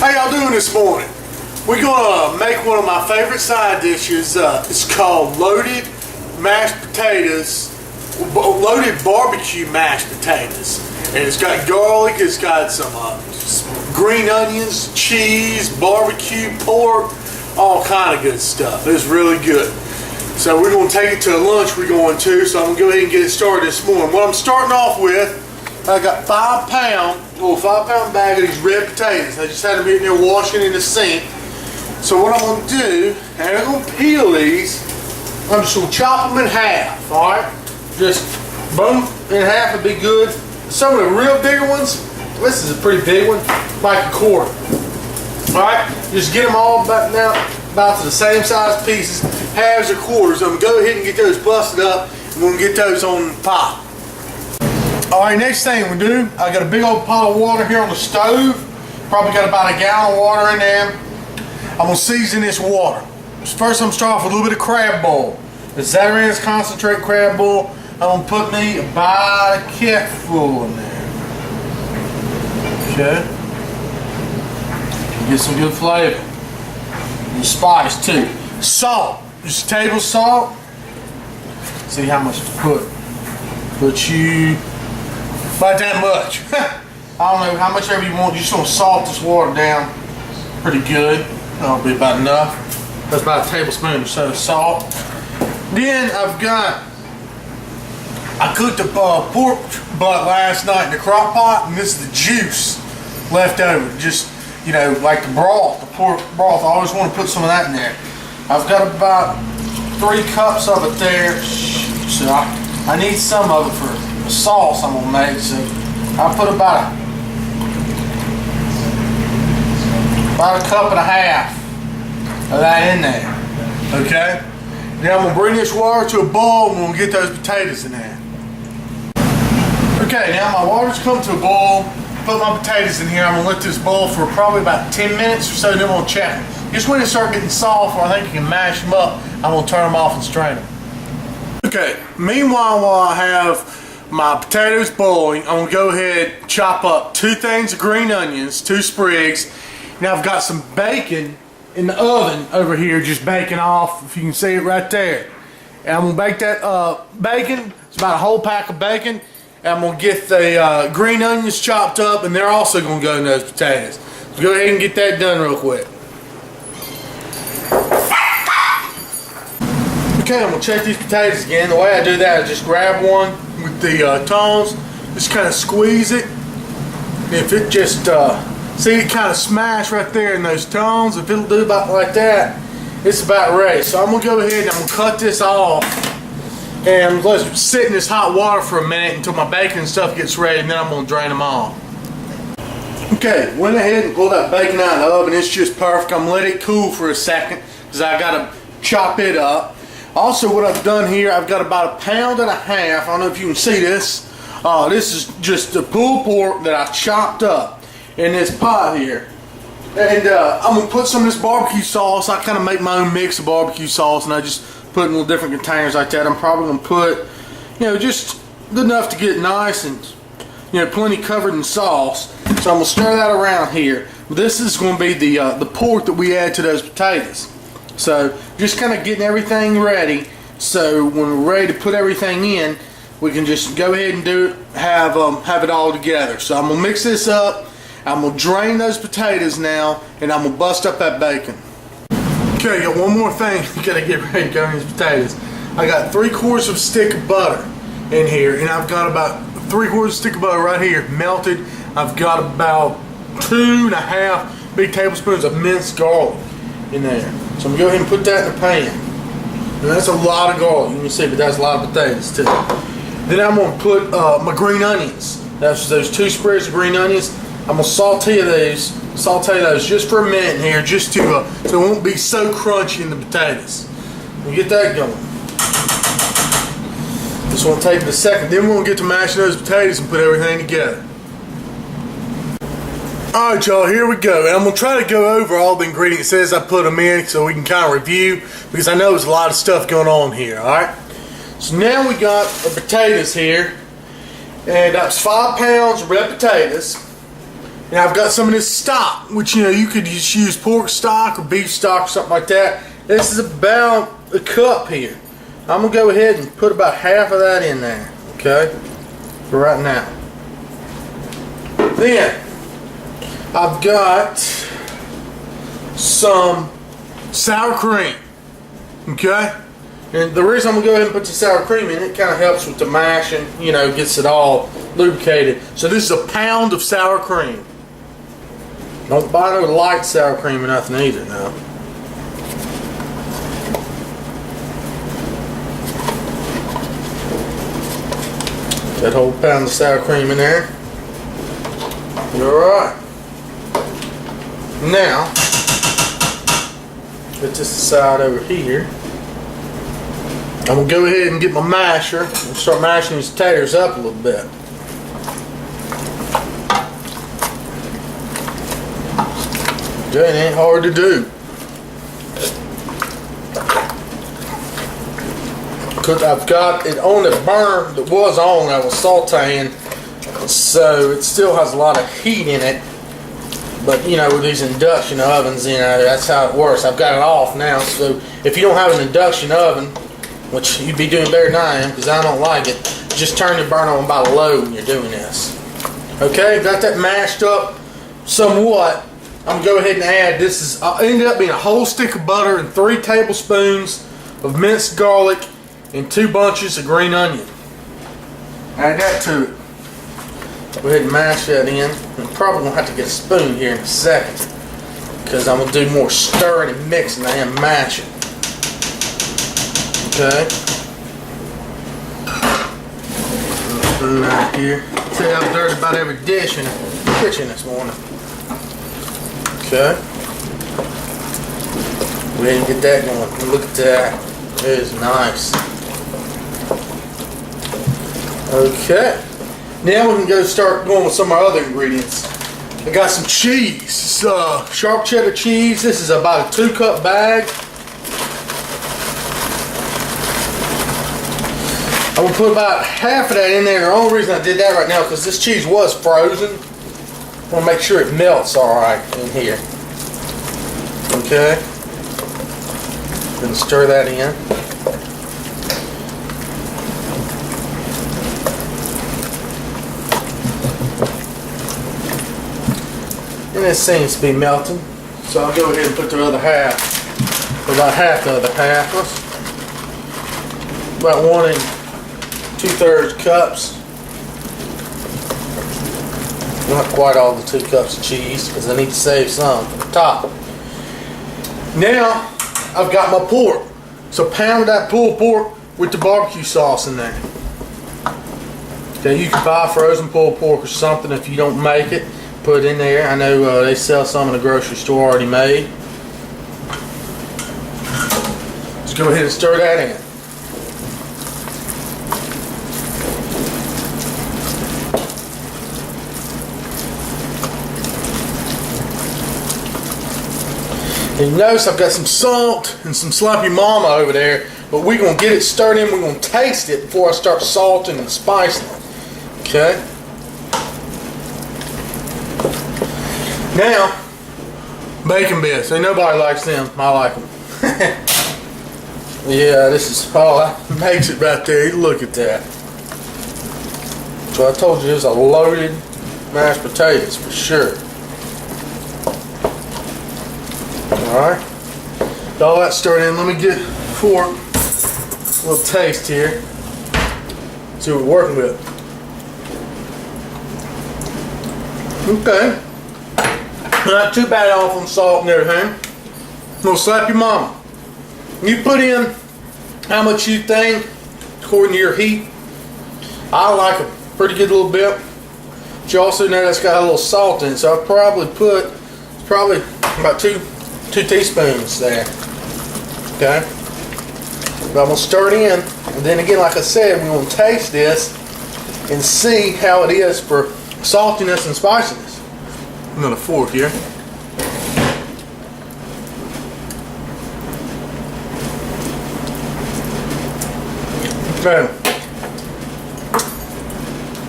How y'all doing this morning? We're gonna make one of my favorite side dishes. It's called loaded mashed potatoes, loaded barbecue mashed potatoes. And it's got garlic, it's got some green onions, cheese, barbecue, pork, all kind of good stuff. It's really good. So we're gonna take it to a lunch we're going to, so I'm gonna go ahead and get it started this morning. What I'm starting off with, I got 5 pound bag of these red potatoes. I just had them in there washing in the sink. So what I'm gonna do, and I'm gonna peel these, I'm just gonna chop them in half, all right? Just boom, in half would be good. Some of the real bigger ones, this is a pretty big one, like a quarter. All right, just get them all about to the same size pieces, halves or quarters. I'm gonna go ahead and get those busted up, and we're gonna get those on the pot. All right, next thing we do, I got a big old pot of water here on the stove. Probably got about a gallon of water in there. I'm gonna season this water. First, I'm gonna start off with a little bit of crab boil. The Zatarain's concentrate crab boil. I'm gonna put me about a kickful in there. Okay. Get some good flavor. And spice too. Salt. Just table salt. See how much to put. Put you about that much. I don't know how much ever you want. You're just gonna salt this water down pretty good. That'll be about enough. That's about a tablespoon or so of salt. Then I cooked the pork butt last night in the crock pot, and this is the juice left over. Just, you know, like the broth, the pork broth. I always want to put some of that in there. I've got about 3 cups of it there. So I need some of it for the sauce I'm gonna make. So I'll put about a cup and a half of that in there. Okay? Now I'm gonna bring this water to a boil and we'll get those potatoes in there. Okay, now my water's come to a boil. Put my potatoes in here. I'm gonna let this boil for probably about 10 minutes or so, then I'm gonna check them. Just when they start getting soft, or I think you can mash them up, I'm gonna turn them off and strain them. Okay, meanwhile, while I have my potatoes boiling, I'm gonna go ahead and chop up 2 things of green onions, 2 sprigs. Now I've got some bacon in the oven over here, just baking off, if you can see it right there. And I'm gonna bake that bacon. It's about a whole pack of bacon. And I'm gonna get the green onions chopped up, and they're also gonna go in those potatoes. So go ahead and get that done real quick. Okay, I'm gonna check these potatoes again. The way I do that is just grab one with the tongs, just kind of squeeze it. And if it just, see it kind of smash right there in those tongs, if it'll do about like that, it's about ready. So I'm gonna go ahead and I'm gonna cut this off and let's sit in this hot water for a minute until my bacon and stuff gets ready, and then I'm gonna drain them off. Okay, went ahead and pulled that bacon out of the oven. It's just perfect. I'm gonna let it cool for a second because I gotta chop it up. Also, what I've done here, I've got about 1.5 pounds. I don't know if you can see this. This is just the pulled pork that I chopped up in this pot here. And I'm gonna put some of this barbecue sauce. I kind of make my own mix of barbecue sauce, and I just put in little different containers like that. I'm probably gonna put, you know, just good enough to get it nice and, you know, plenty covered in sauce. So I'm gonna stir that around here. This is gonna be the pork that we add to those potatoes. So just kind of getting everything ready. So when we're ready to put everything in, we can just go ahead and have it all together. So I'm gonna mix this up. I'm gonna drain those potatoes now, and I'm gonna bust up that bacon. Okay, got one more thing. You gotta get ready to go in these potatoes. I got 3/4 of a stick of butter in here, and I've got about 3/4 stick of butter right here, melted. I've got about 2.5 big tablespoons of minced garlic in there. So I'm gonna go ahead and put that in the pan. And that's a lot of garlic, you can see, but that's a lot of potatoes too. Then I'm gonna put my green onions. That's those 2 sprigs of green onions. I'm gonna saute those just for a minute here, just to so it won't be so crunchy in the potatoes. We'll get that going. This will take a second. Then we're gonna get to mashing those potatoes and put everything together. Alright y'all, here we go. And I'm going to try to go over all the ingredients as I put them in so we can kind of review, because I know there's a lot of stuff going on here, alright? So now we got our potatoes here, and that's 5 pounds of red potatoes. And I've got some of this stock, which you could just use pork stock or beef stock or something like that. This is about a cup here. I'm gonna go ahead and put about half of that in there, okay, for right now. Then I've got some sour cream, okay. And the reason I'm gonna go ahead and put the sour cream in, it kind of helps with the mashing, gets it all lubricated. So this is a pound of sour cream. Don't buy no light sour cream or nothing either, no. That whole pound of sour cream in there. You're alright. Now, put this aside over here. I'm going to go ahead and get my masher and start mashing these taters up a little bit. It ain't hard to do. Because I've got it on the burn that was on, I was sauteing, so it still has a lot of heat in it. But with these induction ovens, that's how it works. I've got it off now, so if you don't have an induction oven, which you'd be doing better than I am because I don't like it, just turn your burn on by low when you're doing this. Okay, got that mashed up somewhat. I'm going to go ahead and add, ended up being a whole stick of butter and 3 tablespoons of minced garlic and 2 bunches of green onion. Add that to it. Go ahead and mash that in. I'm probably going to have to get a spoon here in a second because I'm going to do more stirring and mixing than I am mashing. Okay. Spoon right here. See how I've dirtied about every dish in the kitchen this morning. Okay. Go ahead and get that going. Look at that. It is nice. Okay. Now we can start going with some of our other ingredients. I got some cheese. Sharp cheddar cheese. This is about a 2-cup bag. I'm going to put about half of that in there. The only reason I did that right now is because this cheese was frozen. I want to make sure it melts alright in here. Okay. Then stir that in. And it seems to be melting. So I'll go ahead and put the other half, about half the other half. About 1 2/3 cups. Not quite all the 2 cups of cheese because I need to save some for the top. Now I've got my pork. So pound that pulled pork with the barbecue sauce in there. Okay, you can buy frozen pulled pork or something if you don't make it. Put it in there. I know they sell some in the grocery store already made. Just go ahead and stir that in. And you notice I've got some salt and some sloppy mama over there, but we're going to get it stirred in. We're going to taste it before I start salting and spicing it. Okay? Now, bacon bits. Ain't nobody likes them. I like them. Yeah, this is, that makes it right there. Look at that. So I told you there's a loaded mashed potatoes for sure. Alright, all that stirred in. Let me get a fork, a little taste here. See what we're working with. Okay, not too bad off on salt and everything. A little slap your mama. You put in how much you think according to your heat. I like a pretty good little bit. But you also know that's got a little salt in it, so I'll probably put about two teaspoons there. Okay, but I'm gonna stir it in, and then again, like I said, we're gonna taste this and see how it is for saltiness and spiciness. Another fork here. Okay,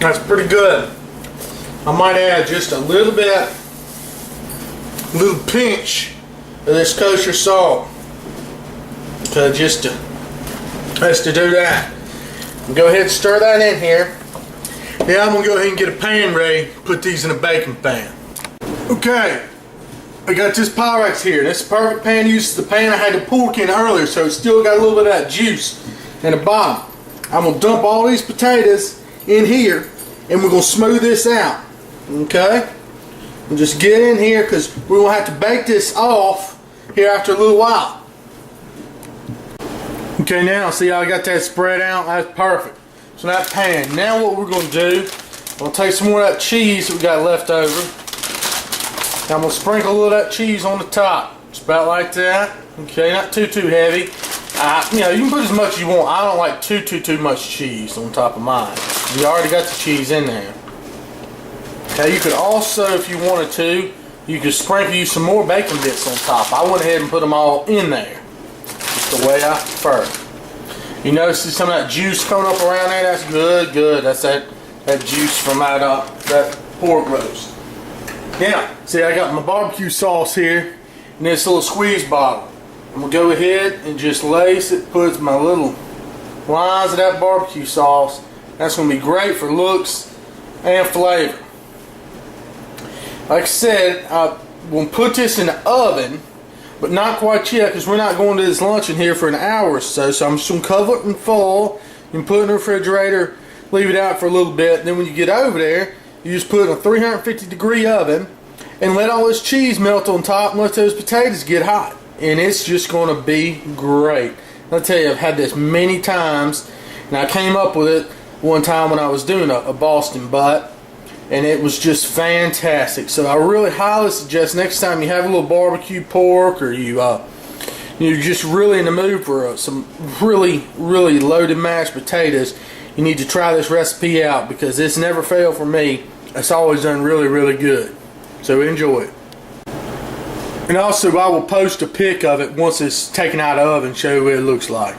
that's pretty good. I might add just a little pinch of this kosher salt. Just to do that. Go ahead and stir that in here. Now I'm going to go ahead and get a pan ready, put these in a baking pan. Okay, I got this Pyrex here. This is a perfect pan. Uses the pan I had the pork in earlier, so it's still got a little bit of that juice in the bottom. I'm going to dump all these potatoes in here, and we're going to smooth this out. Okay? We'll just get in here because we're going to have to bake this off here after a little while. Okay, now see how I got that spread out? That's perfect. So that pan. Now what we're going to do, I'm going to take some more of that cheese that we got left over. I'm going to sprinkle a little of that cheese on the top. Just about like that. Okay, not too heavy. You know, you can put as much as you want. I don't like too much cheese on top of mine. You already got the cheese in there. Okay, you could also, if you wanted to, you could sprinkle you some more bacon bits on top. I went ahead and put them all in there. Just the way I prefer. You notice some of that juice coming up around there? That's good. That's that juice from that pork roast. Now, see, I got my barbecue sauce here in this little squeeze bottle. I'm going to go ahead and just lace it, put my little lines of that barbecue sauce. That's going to be great for looks and flavor. Like I said, I'm going to put this in the oven, but not quite yet because we're not going to this luncheon here for an hour or so. So I'm just going to cover it in foil and put it in the refrigerator, leave it out for a little bit. Then when you get over there, you just put it in a 350-degree oven and let all this cheese melt on top and let those potatoes get hot. And it's just going to be great. I'll tell you, I've had this many times, and I came up with it one time when I was doing a Boston butt, and it was just fantastic. So I really highly suggest next time you have a little barbecue pork, or you're just really in the mood for some really loaded mashed potatoes, you need to try this recipe out because it's never failed for me. It's always done really good. So enjoy it. And also I will post a pic of it once it's taken out of the oven, show you what it looks like.